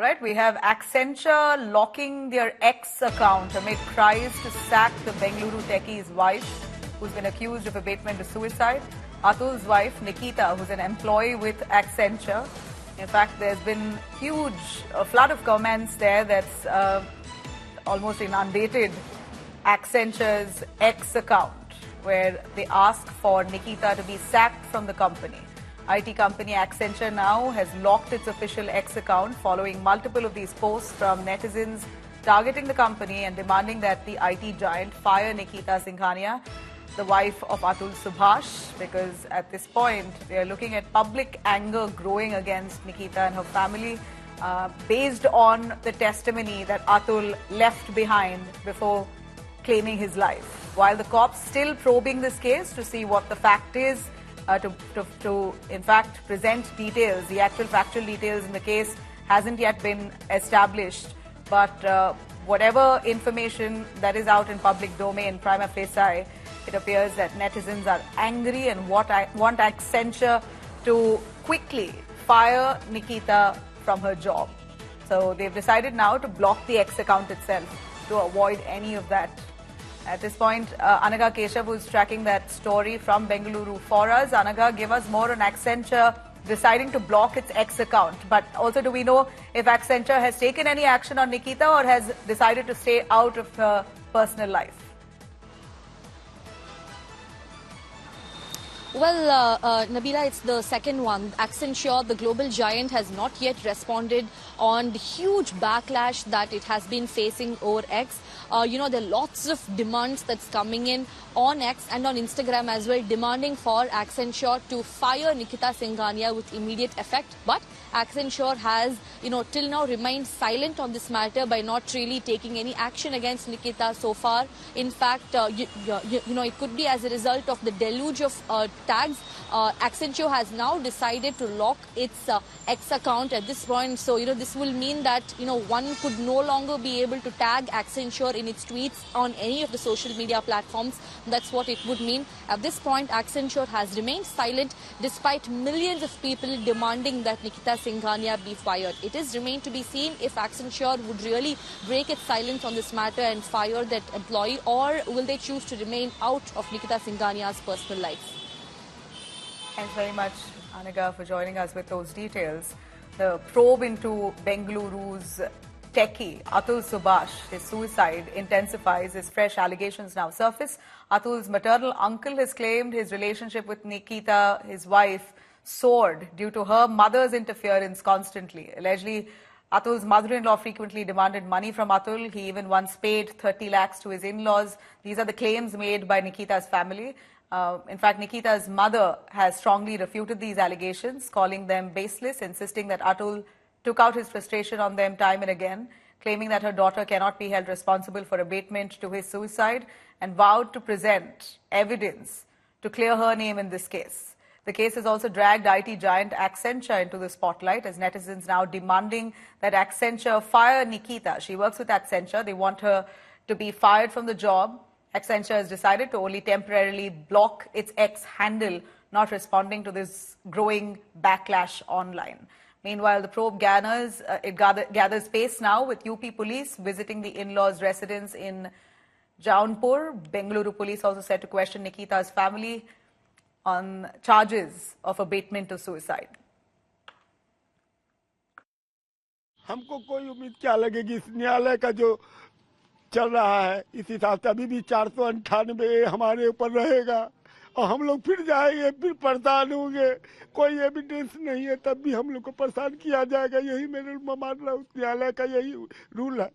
right, we have Accenture locking their X account amid cries to sack the Bengaluru techie's wife, who's been accused of abatement to suicide. Atul's wife, Nikita, who's an employee with Accenture. In fact, there's been a flood of comments there that's almost inundated Accenture's X account, where they ask for Nikita to be sacked from the company. IT company Accenture now has locked its official X account following multiple of these posts from netizens targeting the company and demanding that the IT giant fire Nikita Singhania, the wife of Atul Subhash, because at this point they are looking at public anger growing against Nikita and her family based on the testimony that Atul left behind before claiming his life. While the cops still probing this case to see what the fact is, to in fact present details. The actual factual details in the case hasn't yet been established, but whatever information that is out in public domain, prima facie, it appears that netizens are angry and want Accenture to quickly fire Nikita from her job. So they've decided now to block the X account itself to avoid any of that. At this point, Anaga Keshav, who's tracking that story from Bengaluru for us. Anaga, give us more on Accenture deciding to block its X account. But also, do we know if Accenture has taken any action on Nikita or has decided to stay out of her personal life? Well, Nabila, it's the second one. Accenture, the global giant, has not yet responded on the huge backlash that it has been facing over X. There are lots of demands that's coming in on X and on Instagram as well, demanding for Accenture to fire Nikita Singhania with immediate effect. But Accenture has, till now remained silent on this matter by not really taking any action against Nikita so far. In fact, it could be as a result of the deluge of tags. Accenture has now decided to lock its X account at this point. So, this will mean that, one could no longer be able to tag Accenture in its tweets on any of the social media platforms. That's what it would mean. At this point, Accenture has remained silent despite millions of people demanding that Nikita Singhania be fired. It is remained to be seen if Accenture would really break its silence on this matter and fire that employee, or will they choose to remain out of Nikita Singhania's personal life. Thanks very much, Anaga, for joining us with those details. The probe into Bengaluru's techie, Atul Subhash, his suicide intensifies as fresh allegations now surface. Atul's maternal uncle has claimed his relationship with Nikita, his wife, soared due to her mother's interference constantly. Allegedly, Atul's mother-in-law frequently demanded money from Atul. He even once paid 30 lakhs to his in-laws. These are the claims made by Nikita's family. In fact, Nikita's mother has strongly refuted these allegations, calling them baseless, insisting that Atul took out his frustration on them time and again, claiming that her daughter cannot be held responsible for abatement to his suicide, and vowed to present evidence to clear her name in this case. The case has also dragged IT giant Accenture into the spotlight, as netizens now demanding that Accenture fire Nikita. She works with Accenture. They want her to be fired from the job. Accenture has decided to only temporarily block its X handle, not responding to this growing backlash online. Meanwhile, the probe gathers pace now with UP police visiting the in-laws' residence in Jaunpur. Bengaluru police also said to question Nikita's family on charges of abatement to suicide. हमको कोई उम्मीद क्या लगेगी इस न्यायालय का जो चल रहा है, इस हिसाब से अभी भी 498 हमारे ऊपर रहेगा और हम लोग फिर जाएंगे, फिर परेशान होंगे। कोई एविडेंस नहीं है, तब भी हम लोग को परेशान किया जाएगा। यही मेरे मान रहा हूँ, न्यायालय का यही रूल है।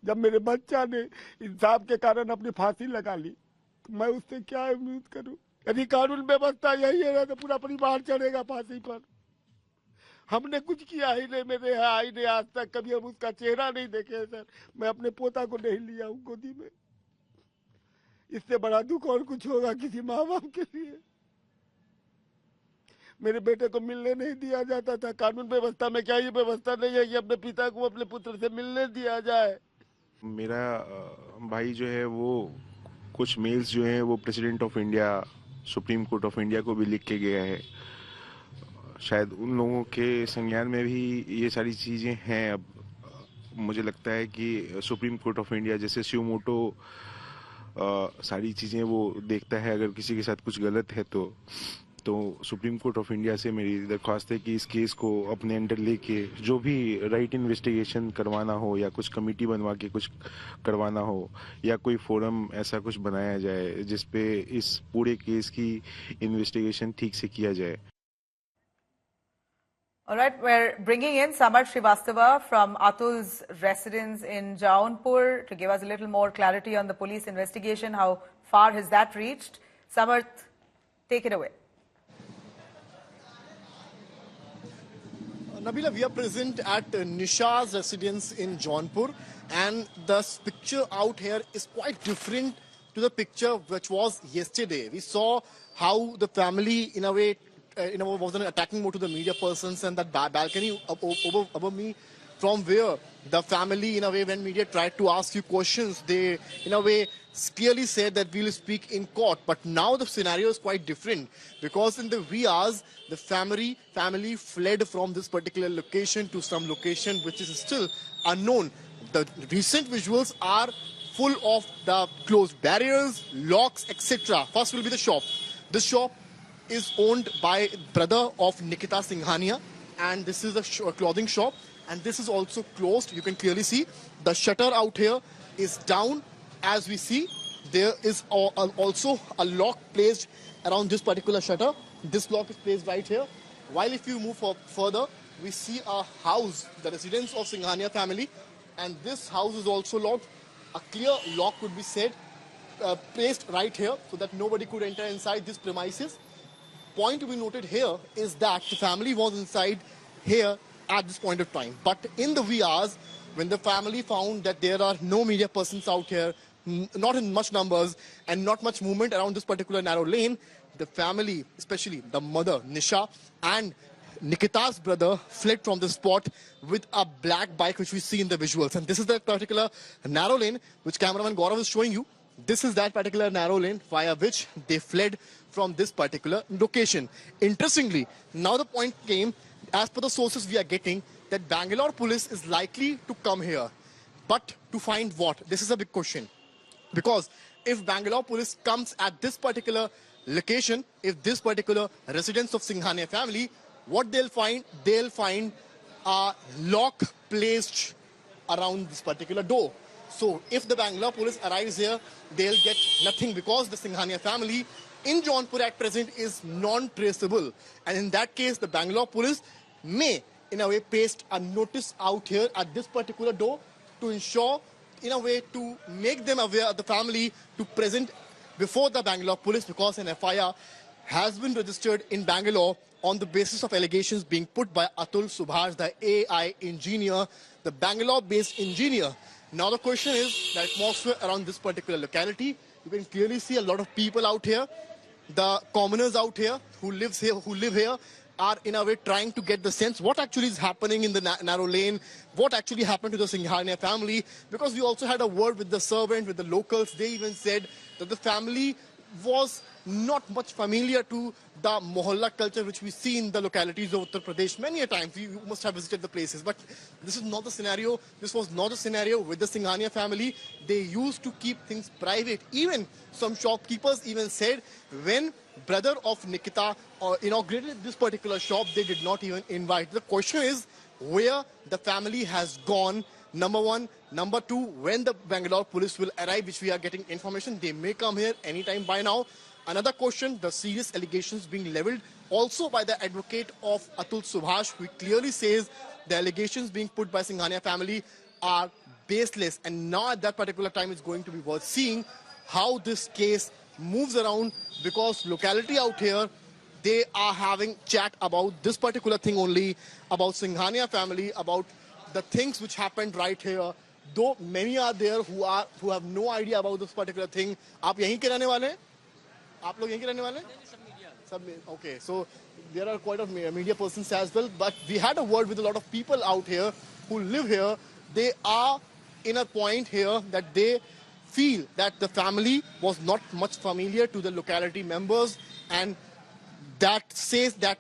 जब मेरे बच्चा ने इंसाफ के कारण अपनी फांसी लगा ली, तो मैं उससे क्या उम्मीद करूँ? यदि कानून व्यवस्था यही है तो पूरा परिवार चढ़ेगा फांसी पर। हमने कुछ किया ही नहीं, मेरे आई ने आज तक कभी हम उसका चेहरा नहीं देखे सर। मैं अपने पोता को नहीं लिया हूँ गोदी में। इससे बड़ा दुख और कुछ होगा किसी माँ बाप के लिए। मेरे बेटे को मिलने नहीं दिया जाता था। कानून व्यवस्था में क्या ये व्यवस्था नहीं है कि अपने पिता को अपने पुत्र से मिलने दिया जाए? मेरा भाई जो है वो कुछ मेल्स जो है वो president of India, supreme court of India को भी लिख के गया है शायद उन लोगों के संज्ञान में भी ये सारी चीज़ें हैं। अब मुझे लगता है कि सुप्रीम कोर्ट ऑफ इंडिया जैसे सुमोटो सारी चीज़ें वो देखता है। अगर किसी के साथ कुछ गलत है तो सुप्रीम कोर्ट ऑफ इंडिया से मेरी दरख्वास्त है कि इस केस को अपने अंडर लेके जो भी राइट इन्वेस्टिगेशन करवाना हो या कुछ कमेटी बनवा के कुछ करवाना हो या कोई फोरम ऐसा कुछ बनाया जाए जिसपे इस पूरे केस की इन्वेस्टिगेशन ठीक से किया जाए। All right, we're bringing in Samarth Srivastava from Atul's residence in Jaunpur to give us a little more clarity on the police investigation. How far has that reached? Samarth, take it away. Nabila, we are present at Nisha's residence in Jaunpur, and the picture out here is quite different to the picture which was yesterday. We saw how the family, in a way, was in an attacking mode to the media persons, and that balcony above me, from where the family, in a way, when media tried to ask you questions, they, in a way, clearly said that we'll speak in court. But now the scenario is quite different, because in the wee hours, the family fled from this particular location to some location which is still unknown. The recent visuals are full of the closed barriers, locks, etc. First will be the shop. This shop is owned by brother of Nikita Singhania, and this is a clothing shop, and this is also closed. You can clearly see the shutter out here is down. As we see, there is also a lock placed around this particular shutter. This lock is placed right here. While if you move further, we see a house, the residence of Singhania family, and this house is also locked. A clear lock could be said placed right here so that nobody could enter inside this premises. Point to be noted here is that the family was inside here at this point of time. But in the wee hours, when the family found that there are no media persons out here, not in much numbers, and not much movement around this particular narrow lane, the family, especially the mother, Nisha, and Nikita's brother fled from the spot with a black bike, which we see in the visuals. And this is the particular narrow lane which cameraman Gaurav is showing you. This is that particular narrow lane via which they fled from this particular location. Interestingly, now the point came, as per the sources we are getting, that Bangalore police is likely to come here. But to find what? This is a big question. Because if Bangalore police comes at this particular location, if this particular residence of Singhania family, what they'll find a lock placed around this particular door. So if the Bangalore police arrives here, they'll get nothing, because the Singhania family in Jaunpur at present is non-traceable. And in that case, the Bangalore police may, in a way, paste a notice out here at this particular door to ensure, in a way, to make them aware of the family to present before the Bangalore police, because an FIR has been registered in Bangalore on the basis of allegations being put by Atul Subhash, the AI engineer, the Bangalore-based engineer. Now the question is the atmosphere around this particular locality. You can clearly see a lot of people out here. The commoners out here who live here are in a way trying to get the sense what actually is happening in the narrow lane, what actually happened to the Singhania family, because we also had a word with the servant, with the locals. They even said that the family was not much familiar to the mohalla culture which we see in the localities of Uttar Pradesh many a time. You must have visited the places, but this is not the scenario. This was not the scenario with the Singhania family. They used to keep things private. Even some shopkeepers even said when brother of Nikita inaugurated this particular shop, they did not even invite. The question is where the family has gone, number one. Number two, when the Bangalore police will arrive, which we are getting information, they may come here anytime by now. Another question, the serious allegations being leveled also by the advocate of Atul Subhash, who clearly says the allegations being put by Singhania family are baseless. And now at that particular time, it's going to be worth seeing how this case moves around, because locality out here, they are having chat about this particular thing only, about Singhania family, about the things which happened right here. Though many are there who have no idea about this particular thing. आप यहीं के रहने वाले हैं? आप लोग यहीं के रहने वाले हैं? सब okay. So there are quite a media persons as well. But we had a word with a lot of people out here who live here. They are in a point here that they feel that the family was not much familiar to the locality members, and that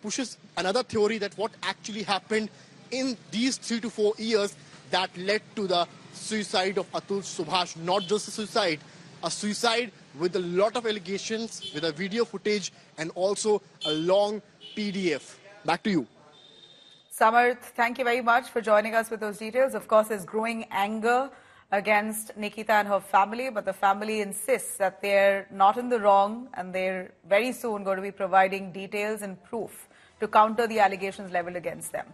pushes another theory that what actually happened in these 3 to 4 years that led to the suicide of Atul Subhash. Not just a suicide with a lot of allegations, with a video footage and also a long PDF. Back to you. Samarth, thank you very much for joining us with those details. Of course, there's growing anger against Nikita and her family, but the family insists that they're not in the wrong and they're very soon going to be providing details and proof to counter the allegations leveled against them.